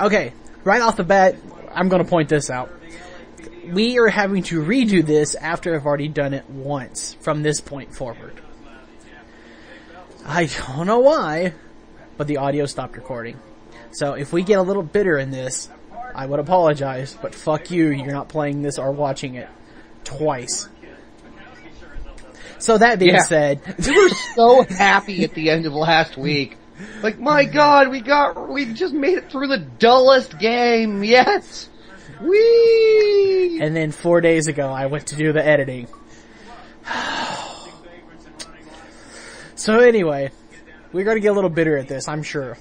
Okay, right off the bat, I'm going to point this out. We are having to redo this after I've already done it once from this point forward. I don't know why, but the audio stopped recording. So if we get a little bitter in this, I would apologize, but fuck you, you're not playing this or watching it twice. So that being said, we were so happy at the end of last week. Like, my God, we just made it through the dullest game yet. Whee! And then 4 days ago, I went to do the editing. So anyway, we're going to get a little bitter at this, I'm sure.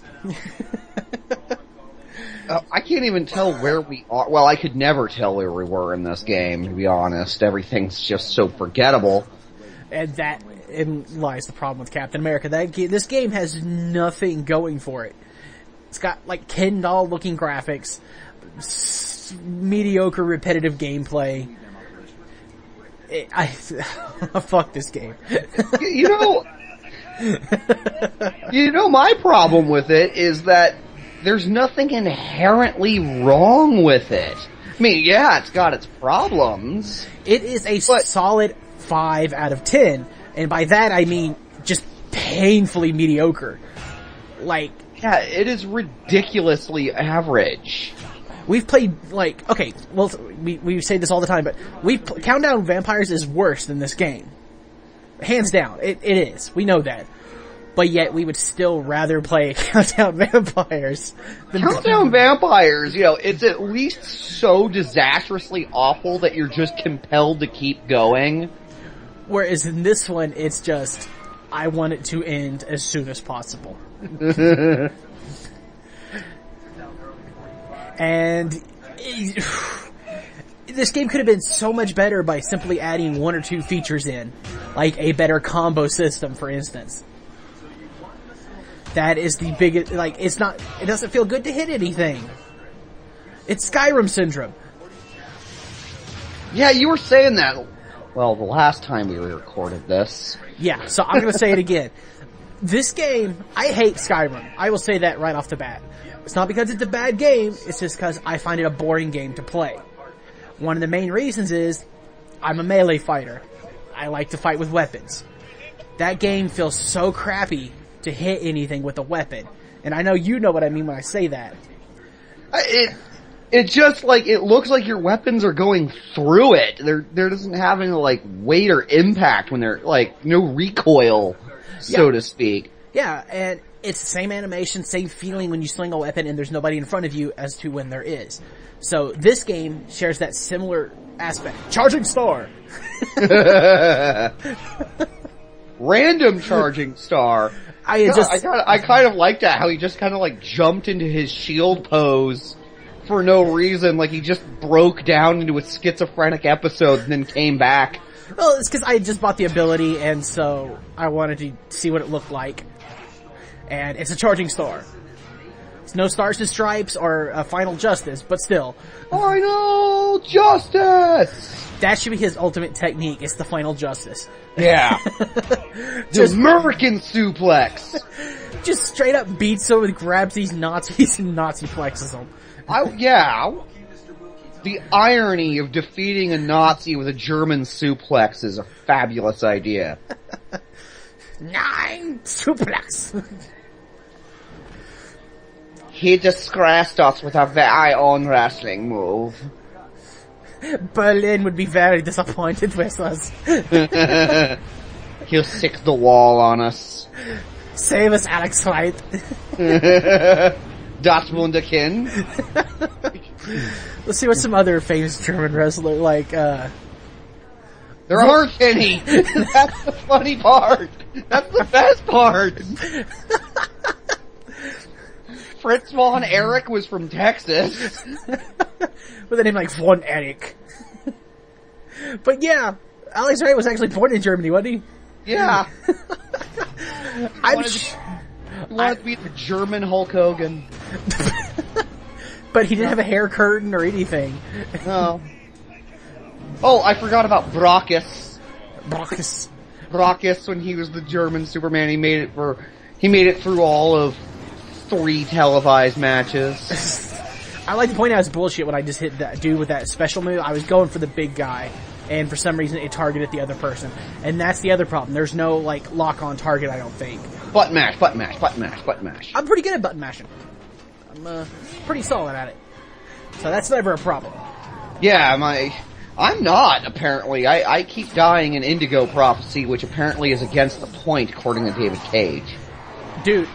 I can't even tell where we are. Well, I could never tell where we were in this game, to be honest. Everything's just so forgettable. And that lies the problem with Captain America. This game has nothing going for it. It's got like Ken doll looking graphics, mediocre repetitive gameplay. Fuck this game. You know my problem with it is that there's nothing inherently wrong with it. I mean, yeah, it's got its problems. It is a solid 5 out of 10. And by that I mean just painfully mediocre. Like, yeah, it is ridiculously average. We've played, like, okay, well, we say this all the time, but Countdown Vampires is worse than this game. Hands down, it is. We know that. But yet we would still rather play Countdown Vampires than Countdown Vampires, it's at least so disastrously awful that you're just compelled to keep going. Whereas in this one, it's just, I want it to end as soon as possible. And this game could have been so much better by simply adding 1 or 2 features in. Like a better combo system, for instance. That is the biggest, like, it doesn't feel good to hit anything. It's Skyrim syndrome. Yeah, you were saying that. Well, the last time we recorded this. Yeah, so I'm gonna say it again. This game, I hate Skyrim. I will say that right off the bat. It's not because it's a bad game, it's just because I find it a boring game to play. One of the main reasons is, I'm a melee fighter. I like to fight with weapons. That game feels so crappy to hit anything with a weapon. And I know you know what I mean when I say that. It just, like, it looks like your weapons are going through it. There doesn't have any, like, weight or impact when they're, like, no recoil, so to speak. Yeah, and it's the same animation, same feeling when you swing a weapon and there's nobody in front of you as to when there is. So this game shares that similar aspect. Charging star! Random charging star. I kind of like that, how he just kind of, like, jumped into his shield pose for no reason, like he just broke down into a schizophrenic episode and then came back. Well, it's because I just bought the ability, and so I wanted to see what it looked like. And it's a charging star. It's no Stars to Stripes or Final Justice, but still. Final Justice! That should be his ultimate technique, it's the Final Justice. Yeah. Just American suplex! Just straight up beats someone, grabs these Nazis and Nazi flexes them. The irony of defeating a Nazi with a German suplex is a fabulous idea. 9 suplex! He disgraced us with a very own wrestling move. Berlin would be very disappointed with us. He'll sick the wall on us. Save us, Alex White. Das Wunderkind. Let's see what some other famous German wrestler, like, There aren't any! That's the funny part! That's the best part! Fritz von Erich was from Texas. With a name like Von Erich. But yeah, Alex Wright was actually born in Germany, wasn't he? Yeah. He wanted to be the German Hulk Hogan. But he didn't have a hair curtain or anything. No. Oh, I forgot about Brockus. Brockus, when he was the German Superman, he made it through all of 3 televised matches. I like to point out it's bullshit when I just hit that dude with that special move. I was going for the big guy, and for some reason it targeted the other person. And that's the other problem. There's no, like, lock-on target, I don't think. Button mash, button mash, button mash, button mash. I'm pretty good at button mashing. I'm, pretty solid at it. So that's never a problem. Yeah, I'm not, apparently. I keep dying in Indigo Prophecy, which apparently is against the point, according to David Cage. Dude.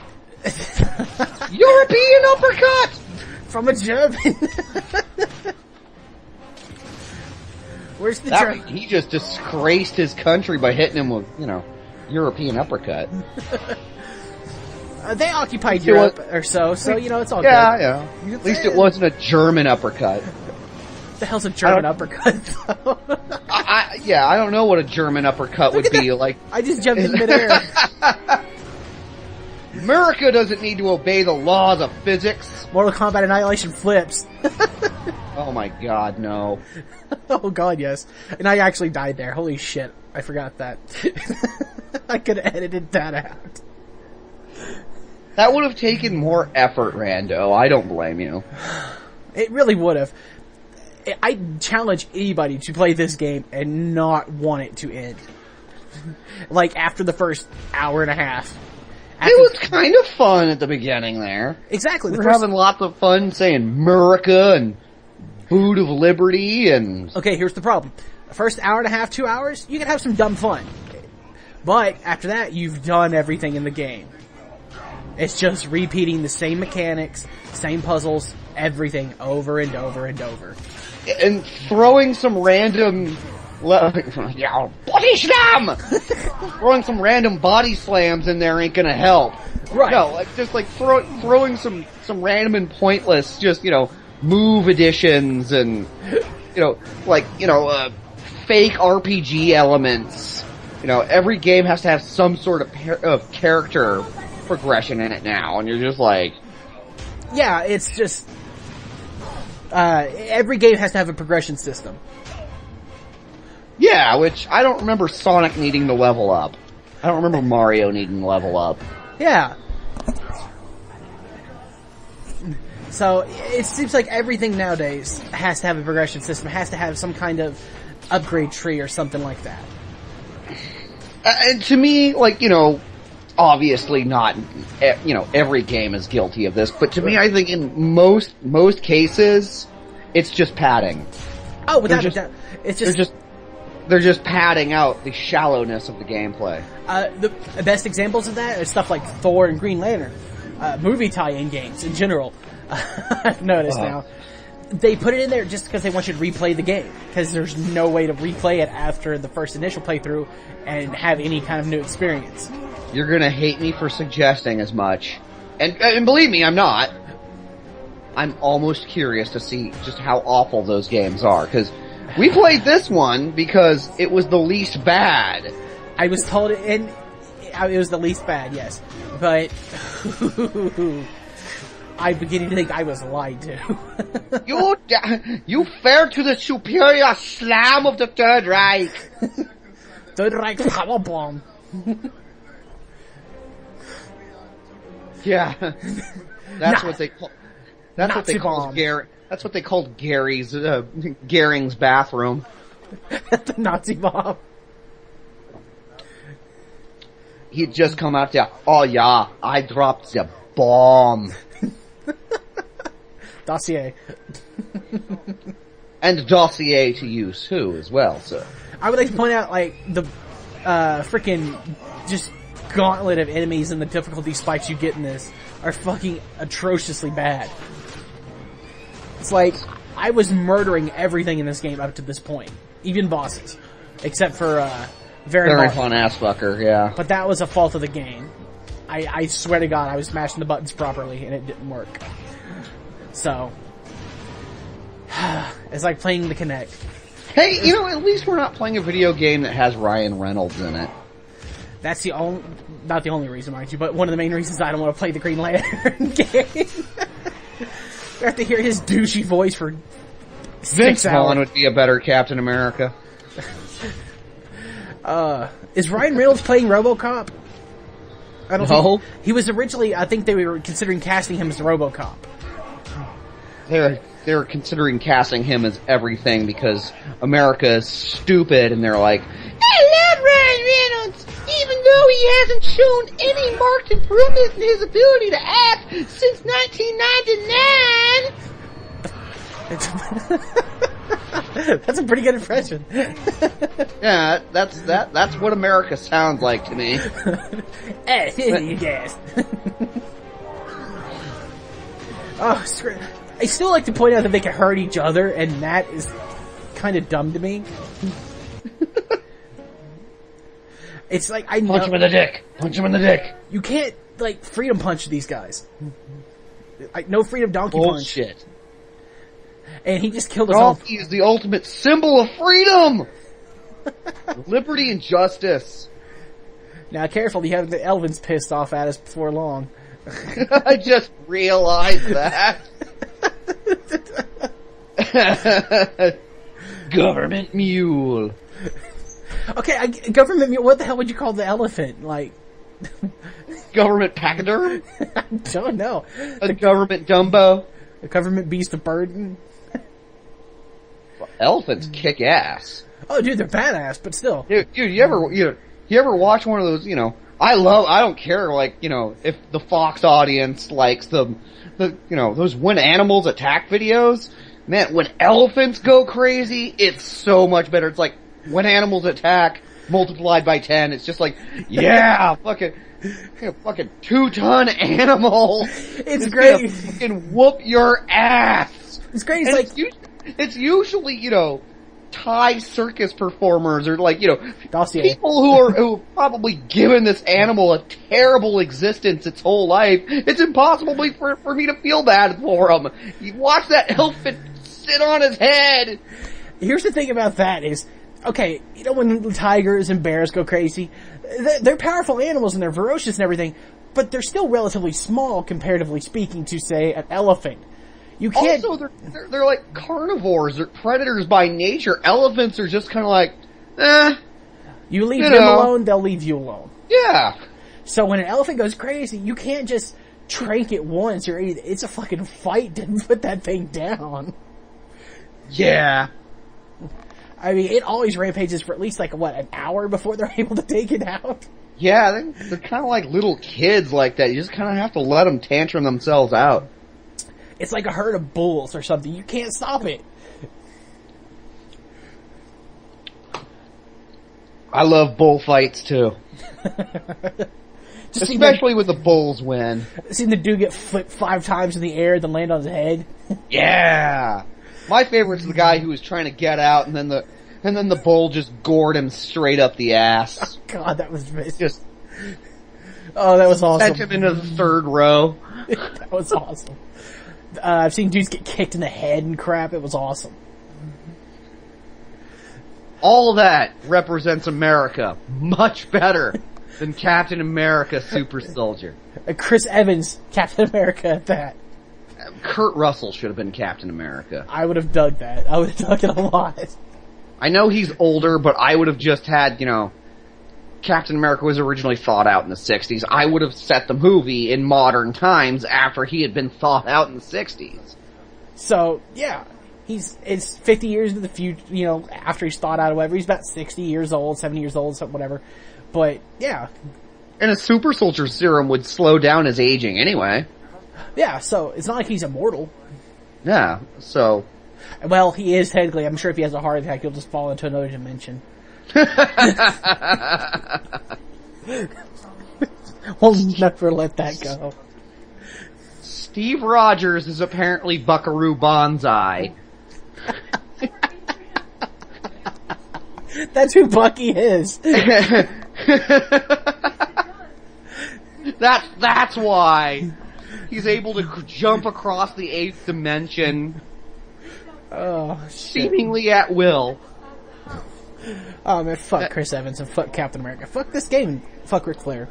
European uppercut! From a German. Where's the German? He just disgraced his country by hitting him with, European uppercut. They occupied Europe or so, it's all good. Yeah. At least it wasn't a German uppercut. What the hell's a German uppercut, though? I don't know what a German uppercut would be like. I just jumped in midair. America doesn't need to obey the laws of physics. Mortal Kombat Annihilation flips. Oh my god, no. Oh god, yes. And I actually died there. Holy shit. I forgot that. I could have edited that out. That would have taken more effort, Rando. I don't blame you. It really would have. I challenge anybody to play this game and not want it to end. Like, after the first hour and a half. It was kind of fun at the beginning there. Exactly. We're having lots of fun saying America and Boot of Liberty and... Okay, here's the problem. The first hour and a half, 2 hours, you can have some dumb fun. But after that, you've done everything in the game. It's just repeating the same mechanics, same puzzles, everything over and over and over. And throwing some random... body slam! Throwing some random body slams in there ain't gonna help. Right. No, throwing some random and pointless, move additions and, fake RPG elements. Every game has to have some sort of character progression in it now, and you're just like... Yeah, it's just... every game has to have a progression system. Yeah, which I don't remember Sonic needing to level up. I don't remember Mario needing to level up. Yeah. So, it seems like everything nowadays has to have a progression system, has to have some kind of upgrade tree or something like that. And to me, obviously not, every game is guilty of this, but to me, I think in most cases, it's just padding. Oh, without a doubt. They're just padding out the shallowness of the gameplay. The best examples of that are stuff like Thor and Green Lantern. Movie tie-in games in general. I've noticed now. They put it in there just because they want you to replay the game. Because there's no way to replay it after the first initial playthrough and have any kind of new experience. You're gonna hate me for suggesting as much. And believe me, I'm not. I'm almost curious to see just how awful those games are. Because we played this one because it was the least bad. I was told it was the least bad, yes. But I'm beginning to think I was lied to. You fare to the superior slam of the Third Reich. Third Reich power bomb. Yeah, that's what they call. That's what they call Gary. That's what they called Garing's bathroom. The Nazi bomb. He'd just come out there. Oh yeah, I dropped the bomb. Dossier. And dossier to you too, as well, sir. I would like to point out, the freaking just gauntlet of enemies and the difficulty spikes you get in this are fucking atrociously bad. It's like, I was murdering everything in this game up to this point. Even bosses. Except for, Very fun ass fucker, yeah. But that was a fault of the game. I swear to God, I was smashing the buttons properly and it didn't work. So, it's like playing the Kinect. Hey, at least we're not playing a video game that has Ryan Reynolds in it. That's not the only reason, mind you, but one of the main reasons I don't want to play the Green Lantern game. You have to hear his douchey voice for 6 hours. Vaughn would be a better Captain America. Is Ryan Reynolds playing RoboCop? I don't know. He was originally, I think they were considering casting him as RoboCop. they're considering casting him as everything because America is stupid, and they're like, I love Ryan Reynolds, even though he hasn't shown any marked improvement in his ability to act since 1999. That's a pretty good impression. Yeah, that's what America sounds like to me. You guys. Oh, screw. I still like to point out that they can hurt each other, and that is kind of dumb to me. It's like, I know... Punch him in the dick! Punch him in the dick! You can't, like, freedom punch these guys. Like, no freedom donkey Bullshit. punch. And he just killed us all. Donkey is the ultimate symbol of freedom! Liberty and justice. Now, careful, you have the elephants pissed off at us before long. I just realized that. Government mule. Okay, government mule, what the hell would you call the elephant? Like... Government pachyderm? I don't know. A government Dumbo? The government beast of burden? Well, elephants kick ass. Oh, dude, they're badass, but still. Dude, you ever watch one of those, I don't care, like, if the Fox audience likes the those when animals attack videos. Man, when elephants go crazy, it's so much better. It's like, when animals attack, multiplied by 10, it's just like, yeah, fucking 2-ton animal. It's great. Fucking whoop your ass. It's great. It's usually, Thai circus performers or like, Dossier. people who have probably given this animal a terrible existence its whole life. It's impossible for me to feel bad for him. You watch that elephant sit on his head. Here's the thing about that is, okay, when tigers and bears go crazy, they're powerful animals and they're ferocious and everything, but they're still relatively small comparatively speaking to, say, an elephant. You can't... Also, they're like carnivores. They're predators by nature. Elephants are just kind of like, You leave them alone, they'll leave you alone. Yeah. So when an elephant goes crazy, you can't just trank it once. It's a fucking fight to put that thing down. Yeah. I mean, it always rampages for at least, an hour before they're able to take it out? Yeah, they're kind of like little kids like that. You just kind of have to let them tantrum themselves out. It's like a herd of bulls or something. You can't stop it. I love bullfights too. Especially when the bulls win. Seen the dude get flipped 5 times in the air, then land on his head? Yeah! My favorite's the guy who was trying to get out, and then the bull just gored him straight up the ass. Oh, God, that was just. Oh, that was awesome. Sent him into the 3rd row. That was awesome. I've seen dudes get kicked in the head and crap. It was awesome. All of that represents America much better than Captain America Super Soldier. Chris Evans, Captain America at that. Kurt Russell should have been Captain America. I would have dug that. I would have dug it a lot. I know he's older, but I would have just had, Captain America was originally thought out in the 60s. I would have set the movie in modern times after he had been thought out in the 60s. So, yeah. It's 50 years into the future, after he's thought out or whatever. He's about 60 years old, 70 years old, something, whatever. But, yeah. And a super soldier serum would slow down his aging anyway. Yeah, so it's not like he's immortal. Yeah, so... Well, he is technically. I'm sure if he has a heart attack, he'll just fall into another dimension. We'll never let that go. Steve Rogers is apparently Buckaroo Banzai. That's who Bucky is. That's why he's able to jump across the 8th dimension. Oh, shit. Seemingly at will. Oh man, fuck Chris Evans and fuck Captain America. Fuck this game and fuck Ric Flair.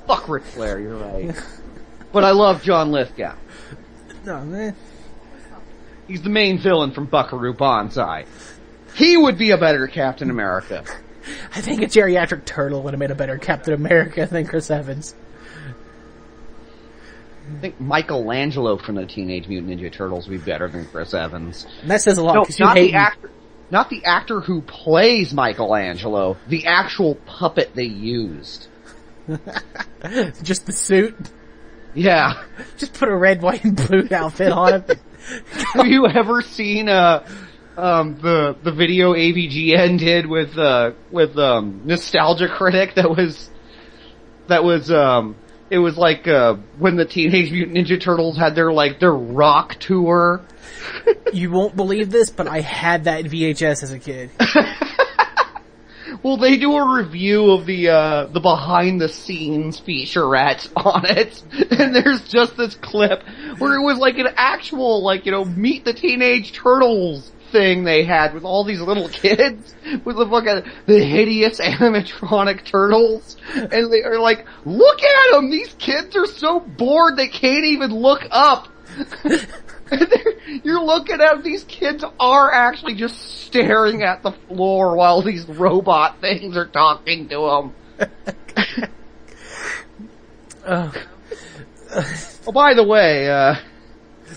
Fuck Ric Flair, you're right. But I love John Lithgow. No, man. He's the main villain from Buckaroo Banzai. He would be a better Captain America. I think a geriatric turtle would have made a better Captain America than Chris Evans. I think Michelangelo from the Teenage Mutant Ninja Turtles would be better than Chris Evans. And that says a lot. No, Cause you hate not the actor who plays Michelangelo, the actual puppet they used. Just the suit? Yeah. Just put a red, white, and blue outfit on him. Have you ever seen the video AVGN did with Nostalgia Critic that was it was like when the Teenage Mutant Ninja Turtles had their rock tour. You won't believe this, but I had that VHS as a kid. Well, they do a review of the behind the scenes featurette on it, and there's just this clip where it was like an actual, Meet the Teenage Turtles thing they had with all these little kids with the hideous animatronic turtles, and they are like, look at them, these kids are so bored they can't even look up. You're looking at these kids are actually just staring at the floor while these robot things are talking to them. Oh, by the way,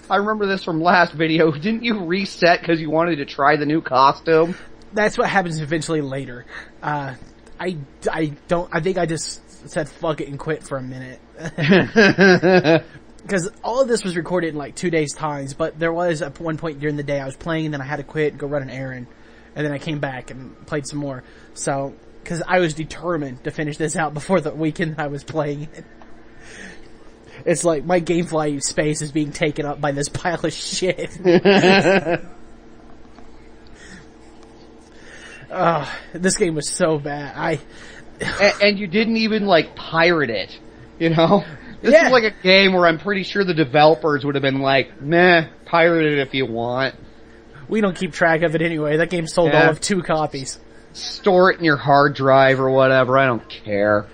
I remember this from last video. Didn't you reset because you wanted to try the new costume? That's what happens eventually later. I think I just said fuck it and quit for a minute. Because all of this was recorded in 2 days times, but there was at one point during the day I was playing and then I had to quit and go run an errand. And then I came back and played some more. So, because I was determined to finish this out before the weekend I was playing it. It's like my GameFly space is being taken up by this pile of shit. This game was so bad. And you didn't even pirate it, you know? This is like a game where I'm pretty sure the developers would have been like, meh, pirate it if you want. We don't keep track of it anyway. That game sold all of 2 copies. Store it in your hard drive or whatever, I don't care.